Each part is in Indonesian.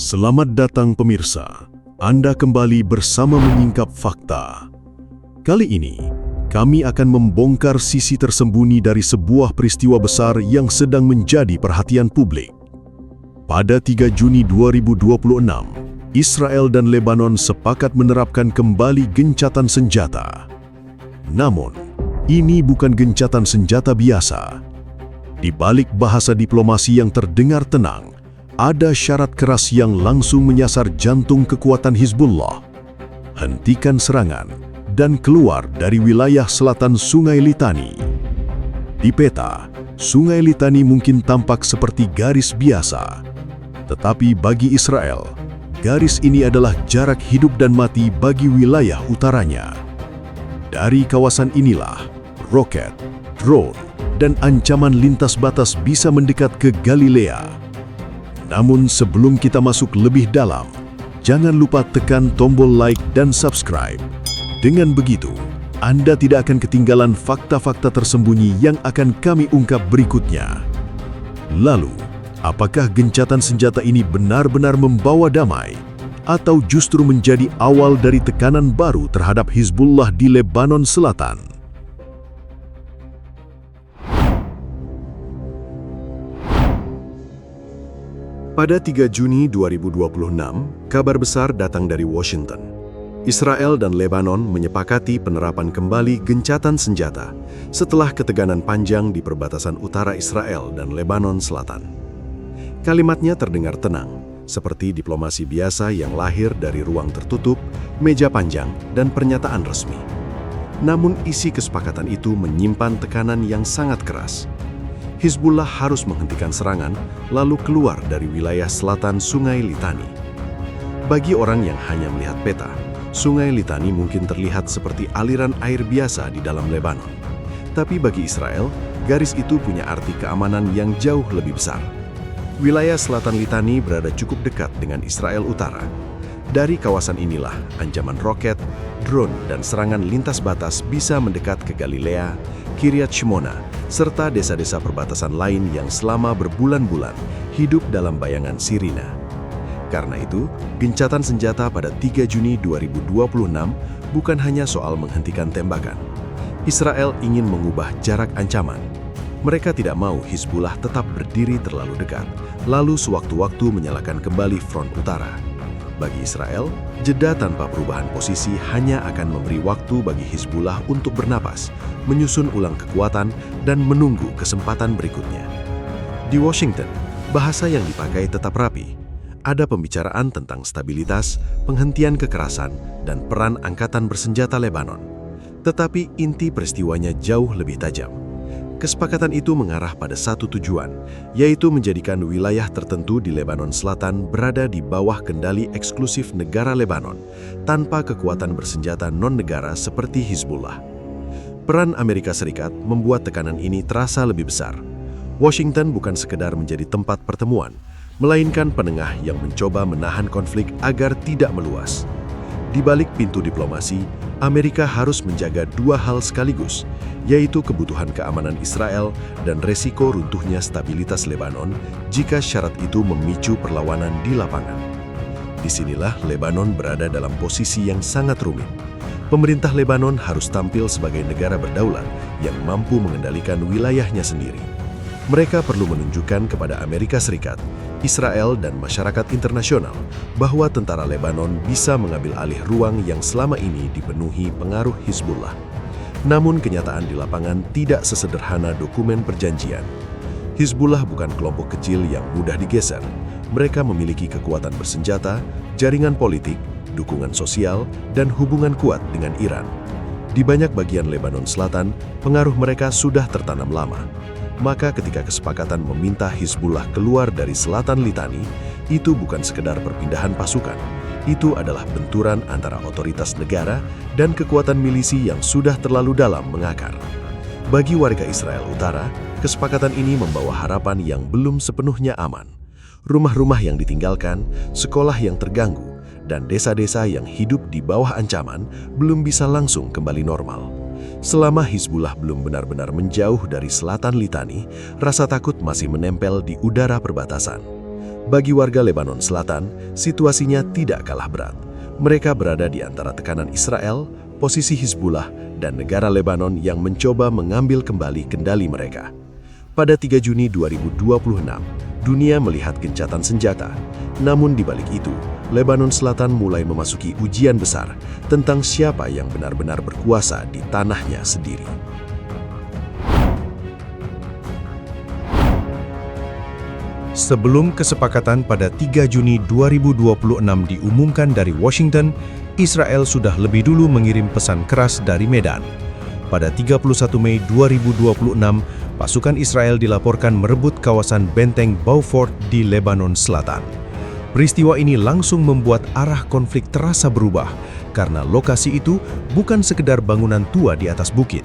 Selamat datang pemirsa, Anda kembali bersama Menyingkap Fakta. Kali ini, kami akan membongkar sisi tersembunyi dari sebuah peristiwa besar yang sedang menjadi perhatian publik. Pada 3 Juni 2026, Israel dan Lebanon sepakat menerapkan kembali gencatan senjata. Namun, ini bukan gencatan senjata biasa. Di balik bahasa diplomasi yang terdengar tenang, ada syarat keras yang langsung menyasar jantung kekuatan Hizbullah. Hentikan serangan dan keluar dari wilayah selatan Sungai Litani. Di peta, Sungai Litani mungkin tampak seperti garis biasa. Tetapi bagi Israel, garis ini adalah jarak hidup dan mati bagi wilayah utaranya. Dari kawasan inilah, roket, drone, dan ancaman lintas batas bisa mendekat ke Galilea. Namun sebelum kita masuk lebih dalam, jangan lupa tekan tombol like dan subscribe. Dengan begitu, Anda tidak akan ketinggalan fakta-fakta tersembunyi yang akan kami ungkap berikutnya. Lalu, apakah gencatan senjata ini benar-benar membawa damai? Atau justru menjadi awal dari tekanan baru terhadap Hizbullah di Lebanon Selatan? Pada 3 Juni 2026, kabar besar datang dari Washington. Israel dan Lebanon menyepakati penerapan kembali gencatan senjata setelah ketegangan panjang di perbatasan utara Israel dan Lebanon Selatan. Kalimatnya terdengar tenang, seperti diplomasi biasa yang lahir dari ruang tertutup, meja panjang, dan pernyataan resmi. Namun isi kesepakatan itu menyimpan tekanan yang sangat keras. Hizbullah harus menghentikan serangan, lalu keluar dari wilayah selatan Sungai Litani. Bagi orang yang hanya melihat peta, Sungai Litani mungkin terlihat seperti aliran air biasa di dalam Lebanon. Tapi bagi Israel, garis itu punya arti keamanan yang jauh lebih besar. Wilayah selatan Litani berada cukup dekat dengan Israel Utara. Dari kawasan inilah, ancaman roket, drone, dan serangan lintas batas bisa mendekat ke Galilea, Kiryat Shmona, serta desa-desa perbatasan lain yang selama berbulan-bulan hidup dalam bayangan sirina. Karena itu, gencatan senjata pada 3 Juni 2026 bukan hanya soal menghentikan tembakan. Israel ingin mengubah jarak ancaman. Mereka tidak mau Hizbullah tetap berdiri terlalu dekat, lalu sewaktu-waktu menyalakan kembali front utara. Bagi Israel, jeda tanpa perubahan posisi hanya akan memberi waktu bagi Hizbullah untuk bernapas, menyusun ulang kekuatan, dan menunggu kesempatan berikutnya. Di Washington, bahasa yang dipakai tetap rapi. Ada pembicaraan tentang stabilitas, penghentian kekerasan, dan peran angkatan bersenjata Lebanon. Tetapi inti peristiwanya jauh lebih tajam. Kesepakatan itu mengarah pada satu tujuan, yaitu menjadikan wilayah tertentu di Lebanon Selatan berada di bawah kendali eksklusif negara Lebanon, tanpa kekuatan bersenjata non-negara seperti Hizbullah. Peran Amerika Serikat membuat tekanan ini terasa lebih besar. Washington bukan sekedar menjadi tempat pertemuan, melainkan penengah yang mencoba menahan konflik agar tidak meluas. Di balik pintu diplomasi, Amerika harus menjaga dua hal sekaligus, yaitu kebutuhan keamanan Israel dan resiko runtuhnya stabilitas Lebanon jika syarat itu memicu perlawanan di lapangan. Disinilah Lebanon berada dalam posisi yang sangat rumit. Pemerintah Lebanon harus tampil sebagai negara berdaulat yang mampu mengendalikan wilayahnya sendiri. Mereka perlu menunjukkan kepada Amerika Serikat, Israel, dan masyarakat internasional bahwa tentara Lebanon bisa mengambil alih ruang yang selama ini dipenuhi pengaruh Hizbullah. Namun kenyataan di lapangan tidak sesederhana dokumen perjanjian. Hizbullah bukan kelompok kecil yang mudah digeser. Mereka memiliki kekuatan bersenjata, jaringan politik, dukungan sosial, dan hubungan kuat dengan Iran. Di banyak bagian Lebanon Selatan, pengaruh mereka sudah tertanam lama. Maka ketika kesepakatan meminta Hizbullah keluar dari selatan Litani, itu bukan sekedar perpindahan pasukan. Itu adalah benturan antara otoritas negara dan kekuatan milisi yang sudah terlalu dalam mengakar. Bagi warga Israel Utara, kesepakatan ini membawa harapan yang belum sepenuhnya aman. Rumah-rumah yang ditinggalkan, sekolah yang terganggu, dan desa-desa yang hidup di bawah ancaman belum bisa langsung kembali normal. Selama Hizbullah belum benar-benar menjauh dari selatan Litani, rasa takut masih menempel di udara perbatasan. Bagi warga Lebanon Selatan, situasinya tidak kalah berat. Mereka berada di antara tekanan Israel, posisi Hizbullah, dan negara Lebanon yang mencoba mengambil kembali kendali mereka. Pada 3 Juni 2026, dunia melihat gencatan senjata. Namun di balik itu, Lebanon Selatan mulai memasuki ujian besar tentang siapa yang benar-benar berkuasa di tanahnya sendiri. Sebelum kesepakatan pada 3 Juni 2026 diumumkan dari Washington, Israel sudah lebih dulu mengirim pesan keras dari Medan. Pada 31 Mei 2026, pasukan Israel dilaporkan merebut kawasan benteng Beaufort di Lebanon Selatan. Peristiwa ini langsung membuat arah konflik terasa berubah, karena lokasi itu bukan sekedar bangunan tua di atas bukit.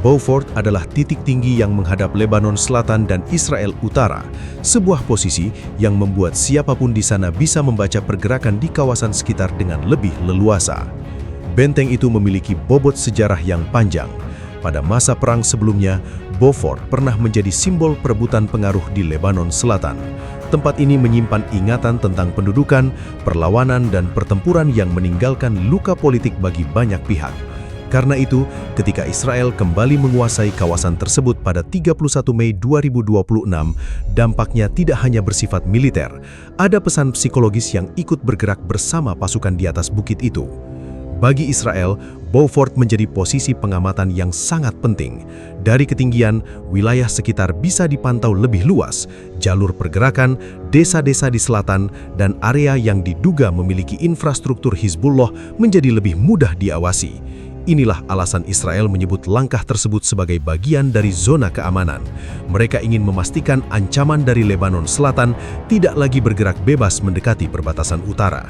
Beaufort adalah titik tinggi yang menghadap Lebanon Selatan dan Israel Utara, sebuah posisi yang membuat siapapun di sana bisa membaca pergerakan di kawasan sekitar dengan lebih leluasa. Benteng itu memiliki bobot sejarah yang panjang. Pada masa perang sebelumnya, Beaufort pernah menjadi simbol perebutan pengaruh di Lebanon Selatan. Tempat ini menyimpan ingatan tentang pendudukan, perlawanan, dan pertempuran yang meninggalkan luka politik bagi banyak pihak. Karena itu, ketika Israel kembali menguasai kawasan tersebut pada 31 Mei 2026, dampaknya tidak hanya bersifat militer, ada pesan psikologis yang ikut bergerak bersama pasukan di atas bukit itu. Bagi Israel, Beaufort menjadi posisi pengamatan yang sangat penting. Dari ketinggian, wilayah sekitar bisa dipantau lebih luas, jalur pergerakan, desa-desa di selatan, dan area yang diduga memiliki infrastruktur Hizbullah menjadi lebih mudah diawasi. Inilah alasan Israel menyebut langkah tersebut sebagai bagian dari zona keamanan. Mereka ingin memastikan ancaman dari Lebanon Selatan tidak lagi bergerak bebas mendekati perbatasan utara.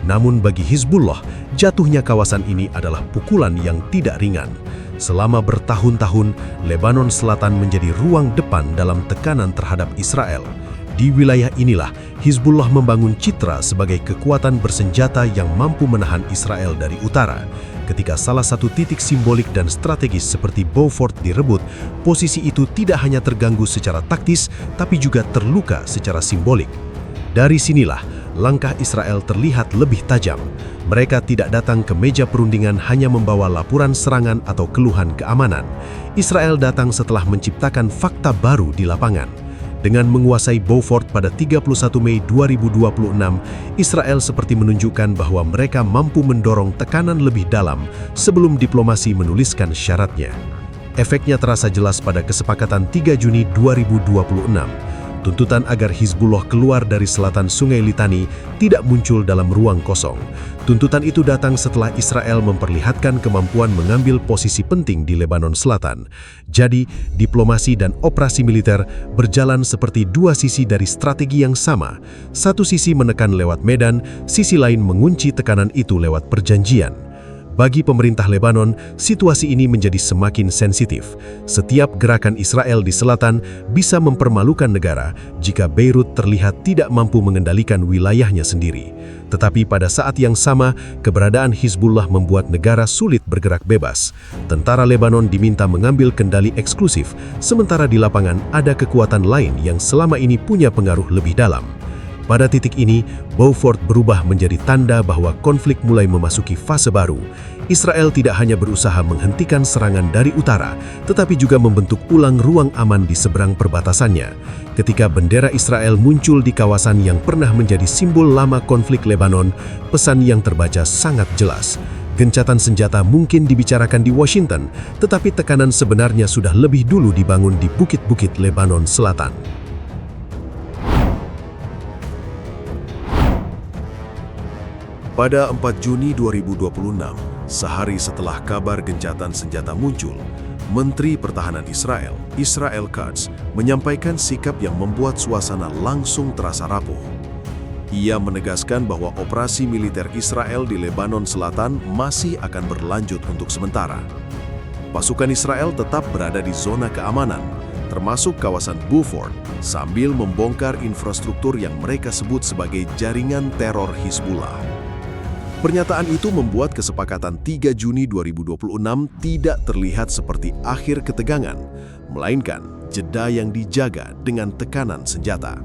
Namun bagi Hizbullah, jatuhnya kawasan ini adalah pukulan yang tidak ringan. Selama bertahun-tahun, Lebanon Selatan menjadi ruang depan dalam tekanan terhadap Israel. Di wilayah inilah, Hizbullah membangun citra sebagai kekuatan bersenjata yang mampu menahan Israel dari utara. Ketika salah satu titik simbolik dan strategis seperti Beaufort direbut, posisi itu tidak hanya terganggu secara taktis, tapi juga terluka secara simbolik. Dari sinilah, langkah Israel terlihat lebih tajam. Mereka tidak datang ke meja perundingan hanya membawa laporan serangan atau keluhan keamanan. Israel datang setelah menciptakan fakta baru di lapangan. Dengan menguasai Beaufort pada 31 Mei 2026, Israel seperti menunjukkan bahwa mereka mampu mendorong tekanan lebih dalam sebelum diplomasi menuliskan syaratnya. Efeknya terasa jelas pada kesepakatan 3 Juni 2026. Tuntutan agar Hizbullah keluar dari selatan Sungai Litani tidak muncul dalam ruang kosong. Tuntutan itu datang setelah Israel memperlihatkan kemampuan mengambil posisi penting di Lebanon Selatan. Jadi, diplomasi dan operasi militer berjalan seperti dua sisi dari strategi yang sama. Satu sisi menekan lewat medan, sisi lain mengunci tekanan itu lewat perjanjian. Bagi pemerintah Lebanon, situasi ini menjadi semakin sensitif. Setiap gerakan Israel di selatan bisa mempermalukan negara jika Beirut terlihat tidak mampu mengendalikan wilayahnya sendiri. Tetapi pada saat yang sama, keberadaan Hizbullah membuat negara sulit bergerak bebas. Tentara Lebanon diminta mengambil kendali eksklusif, sementara di lapangan ada kekuatan lain yang selama ini punya pengaruh lebih dalam. Pada titik ini, Beaufort berubah menjadi tanda bahwa konflik mulai memasuki fase baru. Israel tidak hanya berusaha menghentikan serangan dari utara, tetapi juga membentuk ulang ruang aman di seberang perbatasannya. Ketika bendera Israel muncul di kawasan yang pernah menjadi simbol lama konflik Lebanon, pesan yang terbaca sangat jelas. Gencatan senjata mungkin dibicarakan di Washington, tetapi tekanan sebenarnya sudah lebih dulu dibangun di bukit-bukit Lebanon Selatan. Pada 4 Juni 2026, sehari setelah kabar gencatan senjata muncul, Menteri Pertahanan Israel, Israel Katz, menyampaikan sikap yang membuat suasana langsung terasa rapuh. Ia menegaskan bahwa operasi militer Israel di Lebanon Selatan masih akan berlanjut untuk sementara. Pasukan Israel tetap berada di zona keamanan, termasuk kawasan Beaufort, sambil membongkar infrastruktur yang mereka sebut sebagai jaringan teror Hizbullah. Pernyataan itu membuat kesepakatan 3 Juni 2026 tidak terlihat seperti akhir ketegangan, melainkan jeda yang dijaga dengan tekanan senjata.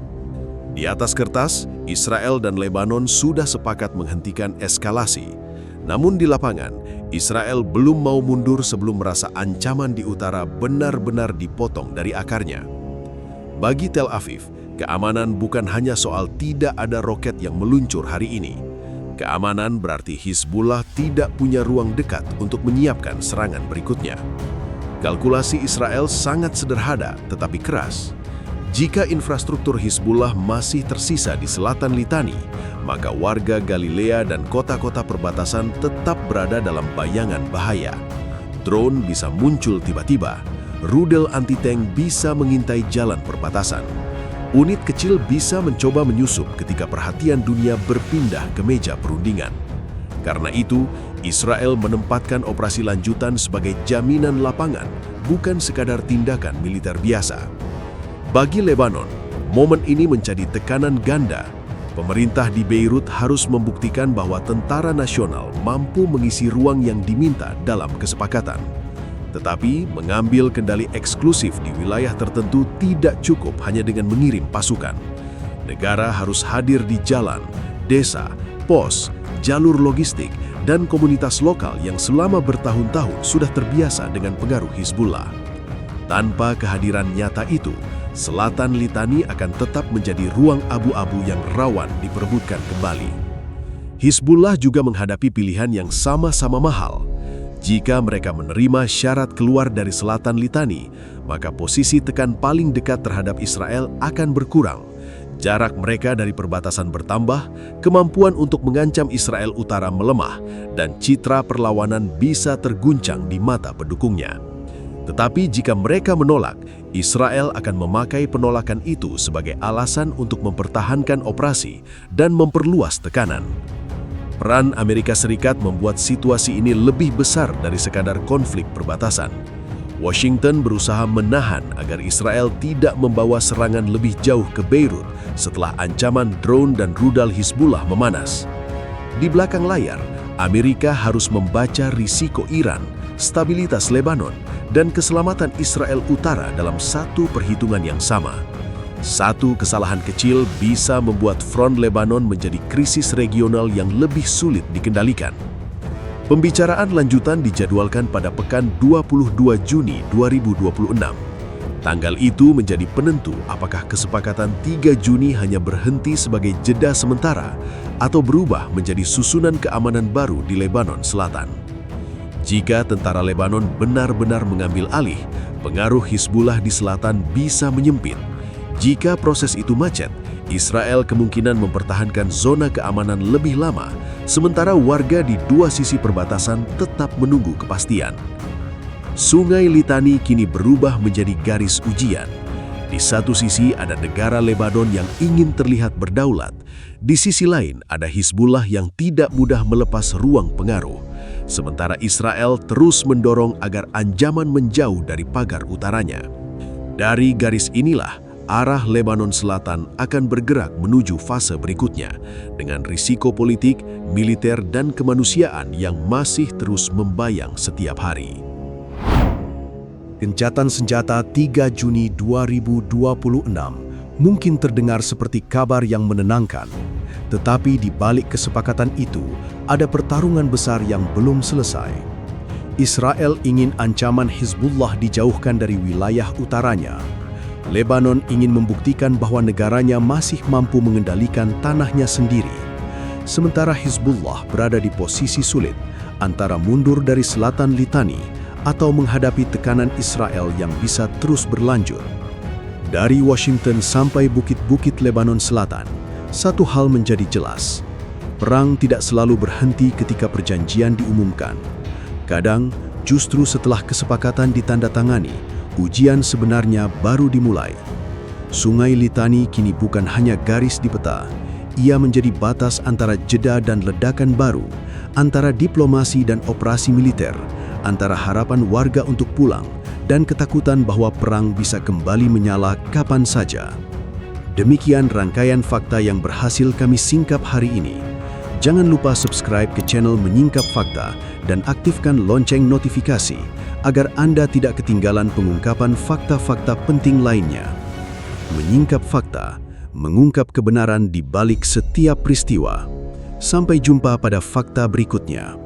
Di atas kertas, Israel dan Lebanon sudah sepakat menghentikan eskalasi. Namun di lapangan, Israel belum mau mundur sebelum merasa ancaman di utara benar-benar dipotong dari akarnya. Bagi Tel Aviv, keamanan bukan hanya soal tidak ada roket yang meluncur hari ini. Keamanan berarti Hizbullah tidak punya ruang dekat untuk menyiapkan serangan berikutnya. Kalkulasi Israel sangat sederhana tetapi keras. Jika infrastruktur Hizbullah masih tersisa di selatan Litani, maka warga Galilea dan kota-kota perbatasan tetap berada dalam bayangan bahaya. Drone bisa muncul tiba-tiba, rudal anti-tank bisa mengintai jalan perbatasan. Unit kecil bisa mencoba menyusup ketika perhatian dunia berpindah ke meja perundingan. Karena itu, Israel menempatkan operasi lanjutan sebagai jaminan lapangan, bukan sekadar tindakan militer biasa. Bagi Lebanon, momen ini menjadi tekanan ganda. Pemerintah di Beirut harus membuktikan bahwa tentara nasional mampu mengisi ruang yang diminta dalam kesepakatan. Tetapi, mengambil kendali eksklusif di wilayah tertentu tidak cukup hanya dengan mengirim pasukan. Negara harus hadir di jalan, desa, pos, jalur logistik, dan komunitas lokal yang selama bertahun-tahun sudah terbiasa dengan pengaruh Hizbullah. Tanpa kehadiran nyata itu, Selatan Litani akan tetap menjadi ruang abu-abu yang rawan diperebutkan kembali. Hizbullah juga menghadapi pilihan yang sama-sama mahal. Jika mereka menerima syarat keluar dari Selatan Litani, maka posisi tekan paling dekat terhadap Israel akan berkurang. Jarak mereka dari perbatasan bertambah, kemampuan untuk mengancam Israel Utara melemah, dan citra perlawanan bisa terguncang di mata pendukungnya. Tetapi jika mereka menolak, Israel akan memakai penolakan itu sebagai alasan untuk mempertahankan operasi dan memperluas tekanan. Peran Amerika Serikat membuat situasi ini lebih besar dari sekadar konflik perbatasan. Washington berusaha menahan agar Israel tidak membawa serangan lebih jauh ke Beirut setelah ancaman drone dan rudal Hizbullah memanas. Di belakang layar, Amerika harus membaca risiko Iran, stabilitas Lebanon, dan keselamatan Israel Utara dalam satu perhitungan yang sama. Satu kesalahan kecil bisa membuat front Lebanon menjadi krisis regional yang lebih sulit dikendalikan. Pembicaraan lanjutan dijadwalkan pada pekan 22 Juni 2026. Tanggal itu menjadi penentu apakah kesepakatan 3 Juni hanya berhenti sebagai jeda sementara atau berubah menjadi susunan keamanan baru di Lebanon Selatan. Jika tentara Lebanon benar-benar mengambil alih, pengaruh Hizbullah di selatan bisa menyempit. Jika proses itu macet, Israel kemungkinan mempertahankan zona keamanan lebih lama, sementara warga di dua sisi perbatasan tetap menunggu kepastian. Sungai Litani kini berubah menjadi garis ujian. Di satu sisi ada negara Lebanon yang ingin terlihat berdaulat, di sisi lain ada Hizbullah yang tidak mudah melepas ruang pengaruh. Sementara Israel terus mendorong agar ancaman menjauh dari pagar utaranya. Dari garis inilah, arah Lebanon Selatan akan bergerak menuju fase berikutnya, dengan risiko politik, militer, dan kemanusiaan yang masih terus membayang setiap hari. Gencatan senjata 3 Juni 2026 mungkin terdengar seperti kabar yang menenangkan. Tetapi di balik kesepakatan itu, ada pertarungan besar yang belum selesai. Israel ingin ancaman Hizbullah dijauhkan dari wilayah utaranya. Lebanon ingin membuktikan bahwa negaranya masih mampu mengendalikan tanahnya sendiri. Sementara Hizbullah berada di posisi sulit antara mundur dari Selatan Litani atau menghadapi tekanan Israel yang bisa terus berlanjut. Dari Washington sampai bukit-bukit Lebanon Selatan, satu hal menjadi jelas. Perang tidak selalu berhenti ketika perjanjian diumumkan. Kadang, justru setelah kesepakatan ditandatangani, ujian sebenarnya baru dimulai. Sungai Litani kini bukan hanya garis di peta, ia menjadi batas antara jeda dan ledakan baru, antara diplomasi dan operasi militer, antara harapan warga untuk pulang, dan ketakutan bahwa perang bisa kembali menyala kapan saja. Demikian rangkaian fakta yang berhasil kami singkap hari ini. Jangan lupa subscribe ke channel Menyingkap Fakta dan aktifkan lonceng notifikasi agar Anda tidak ketinggalan pengungkapan fakta-fakta penting lainnya. Menyingkap Fakta, mengungkap kebenaran di balik setiap peristiwa. Sampai jumpa pada fakta berikutnya.